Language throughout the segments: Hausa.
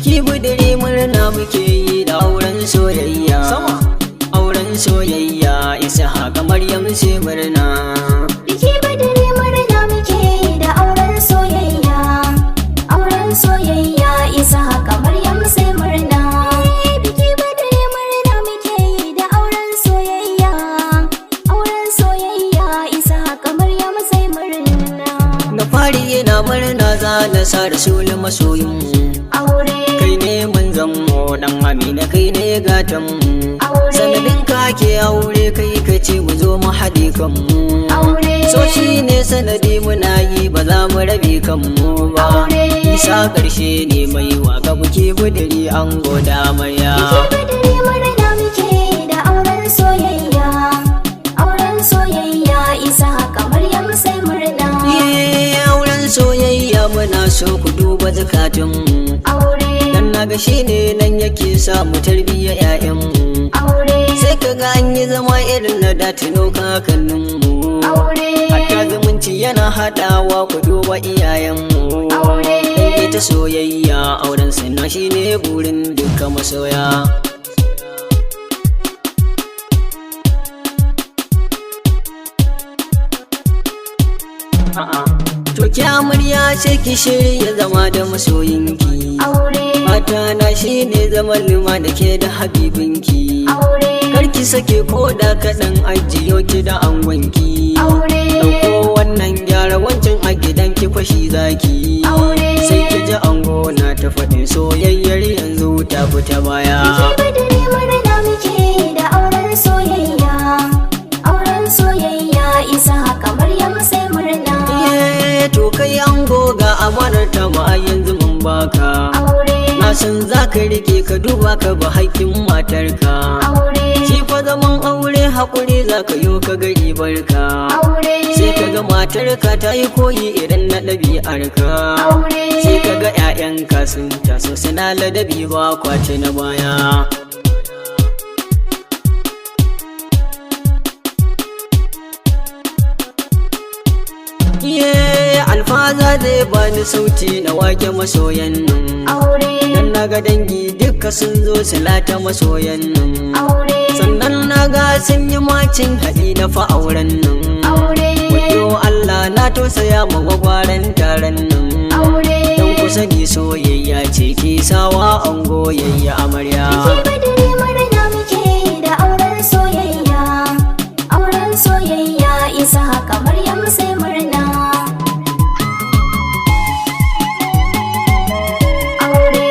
biki budiri murna muke yi da auren soyayya. Auren soyayya isa haka Maryam sai murna. Biki budiri murna muke yi da auren soyayya. Auren soyayya isa haka Maryam sai murna. Biki budiri murna muke yi da auren soyayya. Auren soyayya isa haka Maryam sai murna. Na fari yana murna za na sa rasulun masoyin mu. Aure Kai ne manzon mu dan Amina kai ne gatan mu. Sanadin ka ke aure kai ka ce mu zo mu haɗe kan mu. So shi ne sanadi muna yi ba za mu rabe kan mu ba. Isa ƙarshe ne mai waka buke budiri an goda maya. Biki budiri murna muke yi da auren soyayya. Auren soyayya isa haka Maryam sai murna. Auren soyayya muna so ku duba zakatun mu. Aure Dan naga shi ne nan yake sa mu tarbiyya 'ya'yan mu. aure Sai kaga an yi zama irin na datino kakannin mu. aure Hatta zumunci yana haɗawa ku duba iyayen mu. aure Dan ita soyayya auren sannan shi ne burin duka masoya. To ki amarya ce ki shirya zama da masoyinki. aure Mata na shi ne zaman lima da ke da habibinki. aure Karki sake koda kaɗan ajiyo ki da angonki. aure Dauko wannan gyara wancan a gidanki kwashi zaki. aure Sai ki ji ango na ta faɗin soyayyar yanzu ta fita baya. Biki budiri murna muke yi da auren soyayya. Auren soyayya isa haka Maryam sai murna. To kai ango ga amanar ta ma yanzu mun baka. Aure Na san za ka rike ka duba ka ba haƙƙin matarka. aure Shi fa zaman aure haƙuri za ka yo ka gari barka. aure Sai ka ga matarka ta yi koyi irin na ɗabi'arka. aure Sai ka ga 'ya'yanka sun taso suna ladabi ba kwace na baya. Alfaza zai bani sauti na wake masoyan nan. aure Dan naga dangi duka sun zo silata masoyan nan. aure Sannan naga sun yi macin haɗi na fa'auren nan. aure Wayo Allah na tausaya ma gwagwaran taron nan. aure Dan kusa ni soyayya ce ke sawa an goyayya amarya. Biki budiri murna muke yi da auren soyayya. Auren soyayya isa haka Maryam sai murna. Aure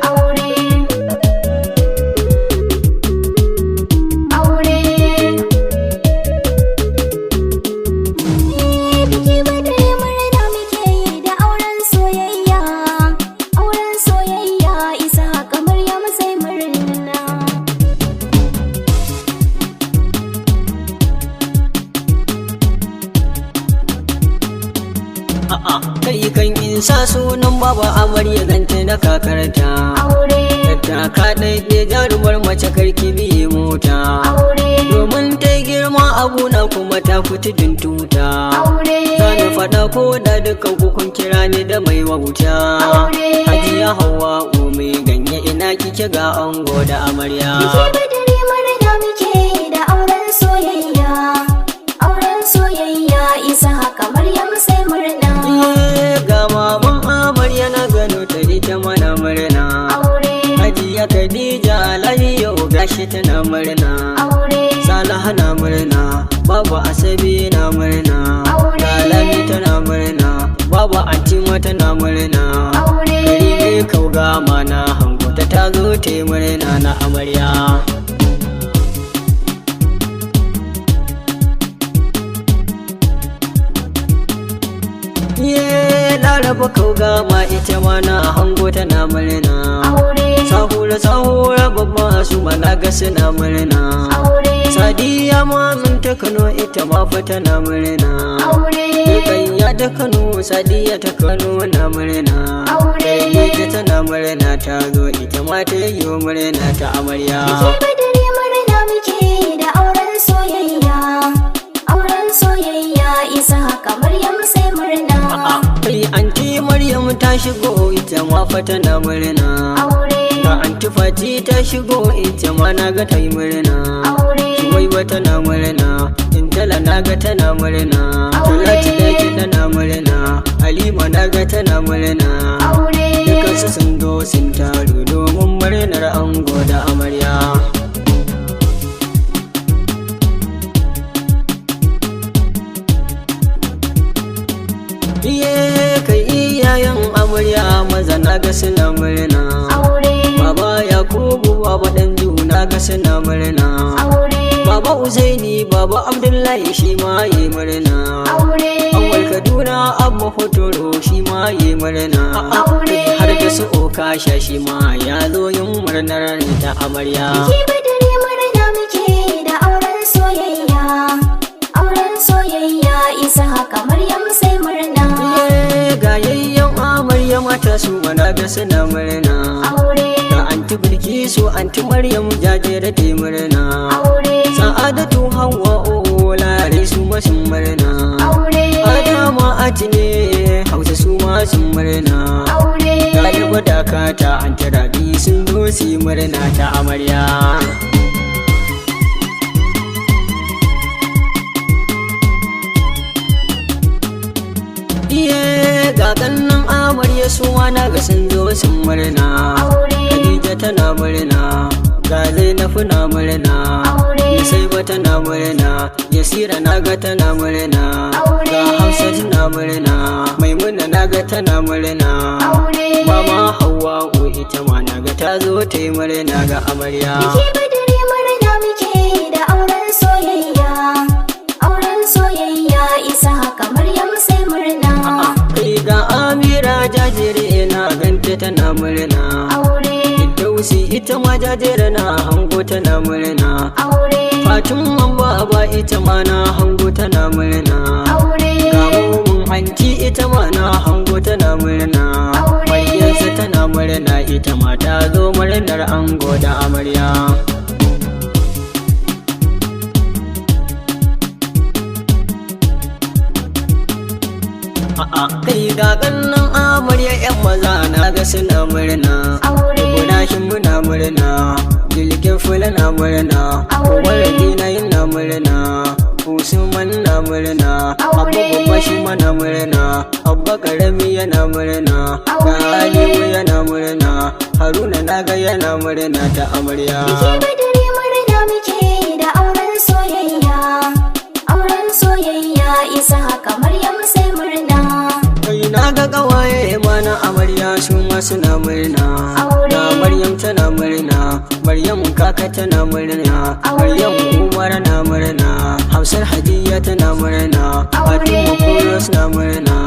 aure aure Biki budiri murna muke yi da auren soyayya. Auren soyayya isa haka Maryam sai murna. Kai kan in sa sunan baba amarya zanta na kakarta. Aure Ta ka ɗaiɗe jarumar mace karki biye mota. aure Domin ta girma abuna kuma ta fiti din tuta. aure Za na faɗa ko da dukan kun kira ni da mai wauta. Aure. Hajiya Hauwa mai ganye ina kike ga ango da amarya. Biki budiri murna muke yi da auren soyayya. Auren soyayya isa haka Maryam sai murna. Ga maman amarya na gano ta ita mana murna. Aure Hajiya Khadija Alhaji yau gashi tana murna. aure Salaha na murna, Baba Asabe na murna. Aure. Lami tana murna, Baba Antima tana murna. aure Karime kauga mana hango ta zo ta yi murna na amarya. Laraba kauga ma ita ma na hango tana murna. aure Sahura babba su malaga suna murna. aure Sadiya ma min ta Kano ita ma fa tana murna. aure Rukayya ta Kano Sadiya ta Kano na murna. Aure. Ita tana murna ta zo ita ma ta yi murna ta amarya. Biki budiri murna muke yi da auren soyayya. Auren soyayya isa haka Maryam sai murna. Kai anti shigo ita ma fa tana murna. Ga anti Fati ta shigo ita ma naga ta yi murna. Suwaiba tana murna, Intala naga tana murna. Talatu daki tana murna, Halima naga tana murna. Dukansu sun zo sun taru domin murnar ango da amarya. Kai iyayen amarya maza naga suna murna. Baba Yakubu baba Danju naga suna murna. Baba Uzaini baba Abdullahi shi ma yi murna. Awal Kaduna Abba Hotoro shi ma yi murna. Har da su Okasha shi ma ya zo yin murnar ta amarya. Biki badare murna muke da auren soyayya. Auren soyayya isa haka Maryam sai murna. Ga yayyan amarya mata su mana ga suna murna. Ga anti Bilkisu anti Maryam jajere ta murna. Sa'adatu Hawwa Lare su ma sun murna. Adama Atine Hausa su ma sun murna. Galiba Dakata anti Rabi sun zo su yi murna ta amarya. Ga kannan amarya su na ga sun zo sun murna. Khadija tana murna, ga Zainabu na murna. Nusaiba tana murna, Yasira naga tana murna. Ga Hausa tana murna, Maimuna naga tana murna. Mama Hawwa'u ita ma naga ta zo ta yi murna ga amarya. Biki badare murna muke da auren soyayya. Auren soyayya isa haka Maryam sai murna. Ga Amira jajire na ganta tana murna. Dausi ita ma jajire na hango tana murna. Fatima baba ita ma na hango tana murna. Ga Mumun Hanti ita ma na hango tana murna. Maryamsa tana murna ita ma ta zo murnar ango da amarya. Kai ga kannan amarya yan maza na ga suna murna. Ibrahim muna murna, Bilkin Fula na murna. Umar Dina na murna, Usman na murna. Abba babba shi mana murna, Abba karami yana murna. Ga Aliyu yana murna, Haruna naga yana murna ta amarya. Biki badare murna muke da auren soyayya. Auren soyayya isa haka Maryam sai murna. Kai naga kawaye mana amarya su ma suna murna. Ga Maryam tana murna, Maryam kaka tana murna. Maryam Umar na murna, Hafsat Hadiya tana murna. Fatima Kuros na murna,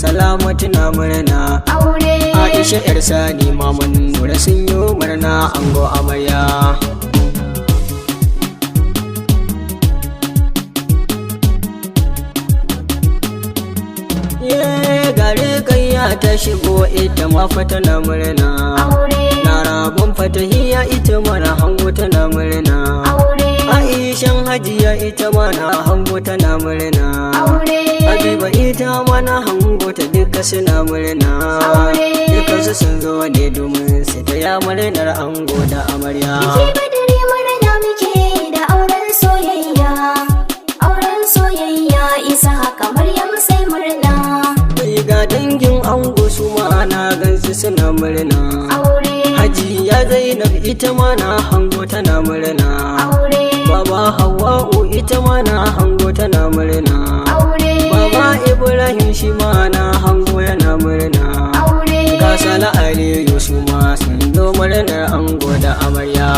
Salamatu na murna. Aisha yar Sani Maman Nura sun yi murna ango amarya. Gare gayya ta shigo ita ma fa tana murna. Larabun Fatahiya ita ma na hango tana murna. Aishan Hajiya ita ma na hango tana murna. Habiba ita ma na hango ta duka suna murna. Duka su sun zo ne domin su taya murnar ango da amarya. Biki badare murna muke da auren soyayya. Auren soyayya isa haka Maryam sai murna. Ga dangin ango su ma na gansu suna murna. Hajiya Zainab ita ma na hango tana murna. Baba Hawwa'u ita ma na hango tana murna. Baba Ibrahim shi ma na hango yana murna. Ga Sala Aliyu su ma sun zo murnar ango da amarya.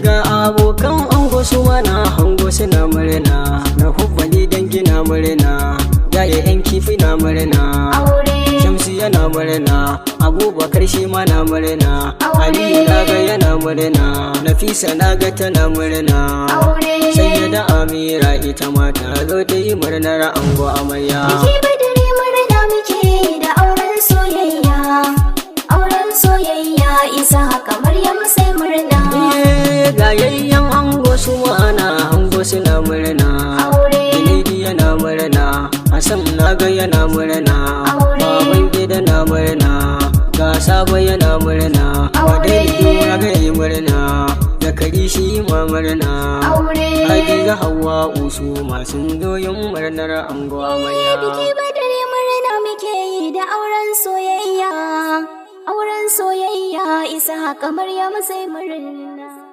Ga abokan ango su mana hango suna murna. Na hubbali dangi na murna, yaya yan kifi na murna. Shamsu yana murna, Abubakar shi ma na murna. Aliyu naga yana murna, Nafisa naga tana murna. Sayyada Amira ita ma ta zo ta yi murnar ango amarya. Biki badare murna muke da auren soyayya. Auren soyayya isa haka Maryam sai murna. Ga yayyan ango su ma na Kasam na ga yana murna, Aure. baban gida na murna, ga Sabo yana murna, Aure. Wadaidu na ga yi murna, Zakari shi ma murna. Aure. Hadiza Hauwa Usu masu doyin murnar ango amarya. Biki badare murna muke yi da auren soyayya. Auren soyayya isa kamar ya sai murna.